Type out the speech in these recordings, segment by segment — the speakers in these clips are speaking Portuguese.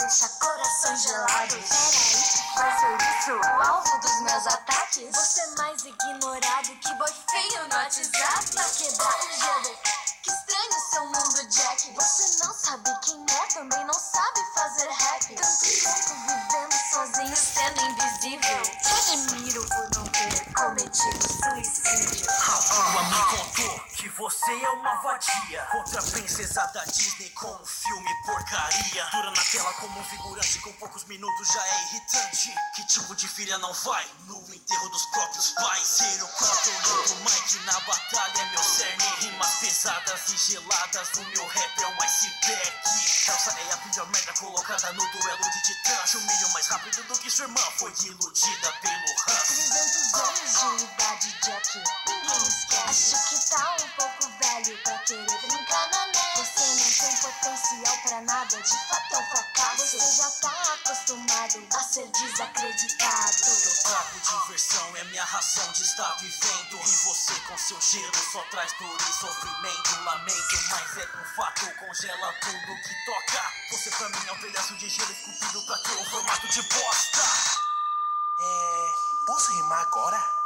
deixa coração gelado. Peraí, vai ser isso o alvo dos meus ataques? Você é mais ignorado que boy feio no WhatsApp. Pra quebrar o gelo, que estranho seu mundo, Jack. Você não sabe quem é, também não sabe fazer rap. Tanto tempo vivendo sozinho, sendo invisível. Te admiro por não ter cometido suicídio. A Bula me contou que você é uma vadia, outra princesa da Disney com um filme porcaria. Dura na tela como um figurante, com poucos minutos já é irritante. Que tipo de filha não vai no enterro dos próprios pais? Ser o Cotton do Mike na batalha é meu cerne. Rimas pesadas e geladas, o meu rap é um iceberg. Elsa é a pior merda colocada no duelo de titãs. Humilho mais rápido do que sua irmã foi iludida pelo Hans. 300 anos de idade, Jack, ninguém esquece. Acho que tá um pouco velho pra querer brincar na net. Você não tem potencial pra nada, de fato é um fracasso. Você já tá acostumado a ser desacreditado. Trago diversão, é minha razão de estar vivendo. E você com seu gelo só traz dor e sofrimento. Lamento, mas é um fato, congela tudo que toca. Você pra mim é um pedaço de gelo esculpido pra ter um formato de bosta. Posso rimar agora?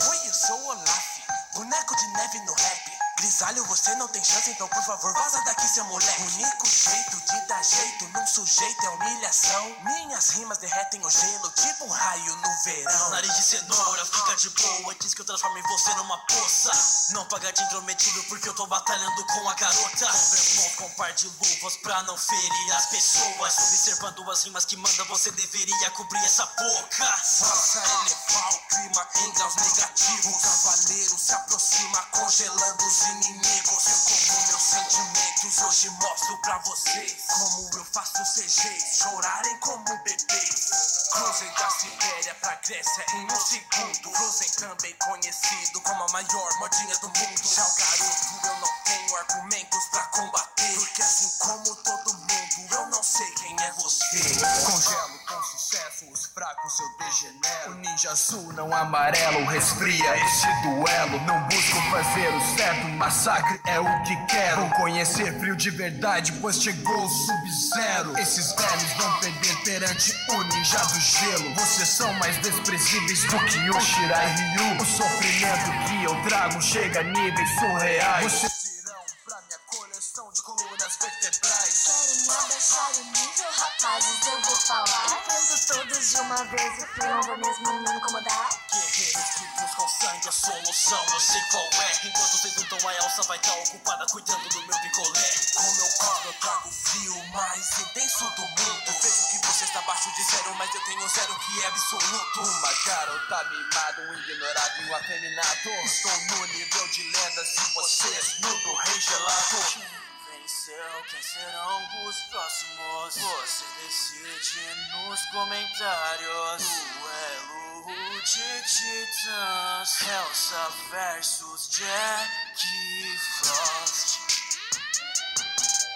Oi, eu sou o Olaf, boneco de neve no rap. Grisalho, você não tem chance, então por favor vaza daqui, seu moleque. O único jeito de dar jeito num sujeito é humilhação. Minhas rimas derretem o gelo, tipo um raio no verão. Nariz de cenoura, fica de boa, diz que eu transformei você numa poça. Não paga de intrometido porque eu tô batalhando com a garota. Cobre mãos com um par de luvas pra não ferir as pessoas. Observando as rimas que manda, você deveria cobrir essa boca. Faça elevar o clima em graus negativos. O cavaleiro se aproxima congelando os inimigos. Eu como meus sentimentos, hoje mostro pra vocês como eu faço CGs chorarem como bebês. Cruzem da Sibéria pra Grécia em um segundo. Cruzem também conhecido como a maior modinha do mundo. Já o garoto, eu não tenho argumentos pra combater, porque assim como todo mundo, eu não sei quem é você. Congelo com sucesso os fracos, eu degenero. O ninja azul, não amarelo, resfria esse duelo. Não busco fazer o certo, massacre é o que quero. Vou conhecer frio de verdade, pois chegou o Sub-Zero. Esses velhos vão perder perante o ninja do gelo. Vocês são mais desprezíveis do que o Shirai Ryu. O sofrimento que eu trago chega a níveis surreais. Vocês irão pra minha coleção de colunas vertebrais. Querem abaixar o nível, rapazes, eu vou falar. Enfrento todos de uma vez e fui, não vou mesmo me incomodar. Guerreiros que buscam sangue, a solução eu sei qual é. Enquanto vocês lutam, a Elsa vai estar ocupada cuidando do meu picolé. Com meu cosmo eu trago frio mais intenso do mundo. Eu vejo que você está abaixo de zero, mas eu tenho zero que é absoluto. Uma garota mimada, um ignorado e um afeminado. Estou no nível de lendas e vocês no do rei gelado. Venceu, quem serão os próximos? Você decide nos comentários. Duelo de titãs, Elsa versus Jack Frost.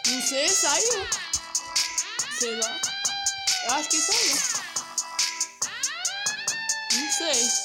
Não sei, saiu. Sei lá. Eu acho que saiu. Não sei.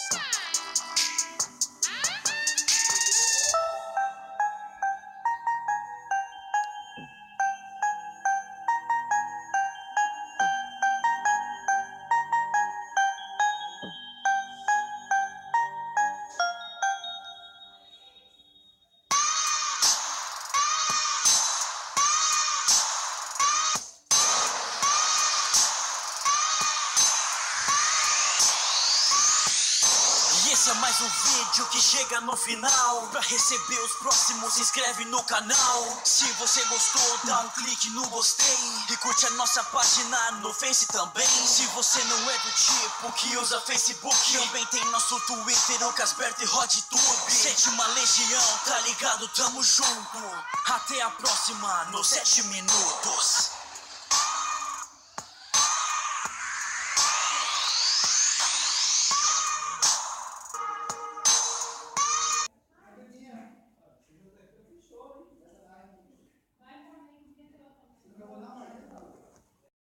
Esse é mais um vídeo que chega no final. Pra receber os próximos, se inscreve no canal. Se você gostou, dá um clique no gostei e curte a nossa página no Face também. Se você não é do tipo que usa Facebook, também tem nosso Twitter, o Casberto e RodTube. Sétima Legião, tá ligado? Tamo junto. Até a próxima, nos 7 minutos.